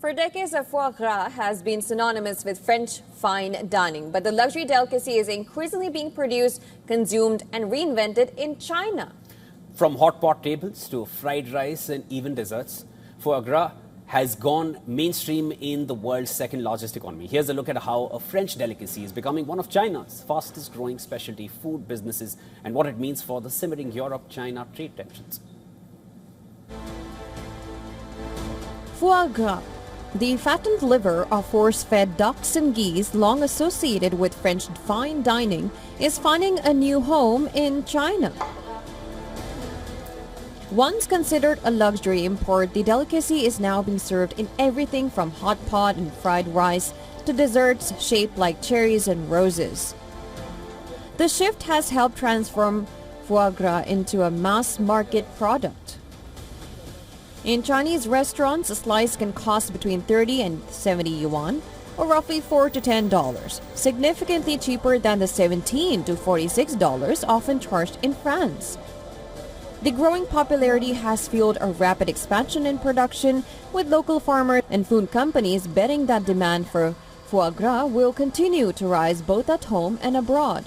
For decades, foie gras has been synonymous with French fine dining, but the luxury delicacy is increasingly being produced, consumed and reinvented in China. From hot pot tables to fried rice and even desserts, foie gras has gone mainstream in the world's second largest economy. Here's a look at how a French delicacy is becoming one of China's fastest growing specialty food businesses and what it means for the simmering Europe-China trade tensions. Foie gras, the fattened liver of force-fed ducks and geese long associated with French fine dining, is finding a new home in China. Once considered a luxury import, the delicacy is now being served in everything from hot pot and fried rice to desserts shaped like cherries and roses. The shift has helped transform foie gras into a mass-market product. In Chinese restaurants, a slice can cost between 30 and 70 yuan, or roughly $4 to $10, significantly cheaper than the $17 to $46 often charged in France. The growing popularity has fueled a rapid expansion in production, with local farmers and food companies betting that demand for foie gras will continue to rise both at home and abroad.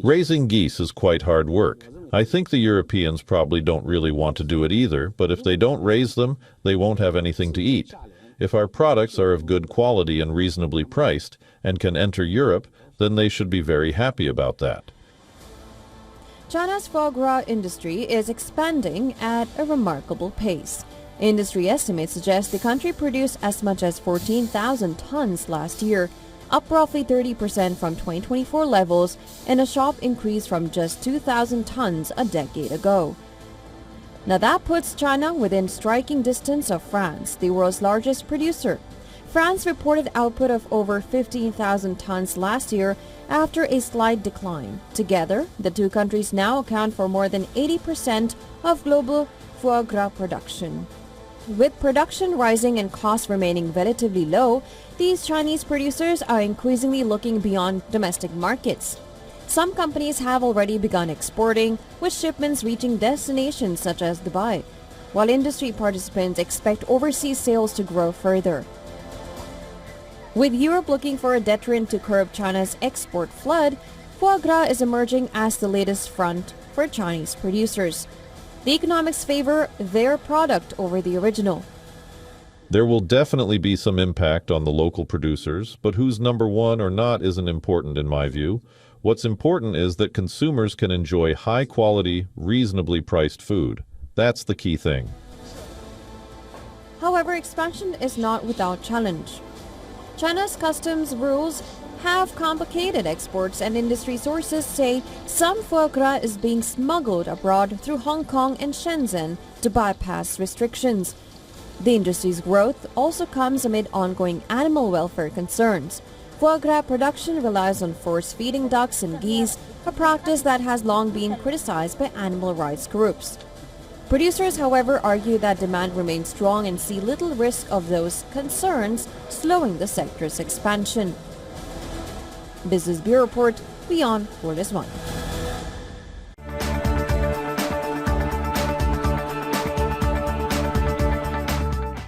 Raising geese is quite hard work. I think the Europeans probably don't really want to do it either, but if they don't raise them, they won't have anything to eat. If our products are of good quality and reasonably priced and can enter Europe, then they should be very happy about that. China's foie gras industry is expanding at a remarkable pace. Industry estimates suggest the country produced as much as 14,000 tons last year, up roughly 30% from 2024 levels, and a sharp increase from just 2,000 tons a decade ago. Now that puts China within striking distance of France, the world's largest producer. France reported output of over 15,000 tons last year after a slight decline. Together, the two countries now account for more than 80% of global foie gras production. With production rising and costs remaining relatively low, these Chinese producers are increasingly looking beyond domestic markets. Some companies have already begun exporting, with shipments reaching destinations such as Dubai, while industry participants expect overseas sales to grow further. With Europe looking for a deterrent to curb China's export flood, foie gras is emerging as the latest front for Chinese producers. The economics favor their product over the original. There will definitely be some impact on the local producers, but who's number one or not isn't important in my view. What's important is that consumers can enjoy high-quality, reasonably priced food. That's the key thing. However, expansion is not without challenge. China's customs rules have complicated exports, and industry sources say some foie gras is being smuggled abroad through Hong Kong and Shenzhen to bypass restrictions. The industry's growth also comes amid ongoing animal welfare concerns. Foie gras production relies on force-feeding ducks and geese, a practice that has long been criticized by animal rights groups. Producers, however, argue that demand remains strong and see little risk of those concerns slowing the sector's expansion. Business Bureau Report, WION World is One.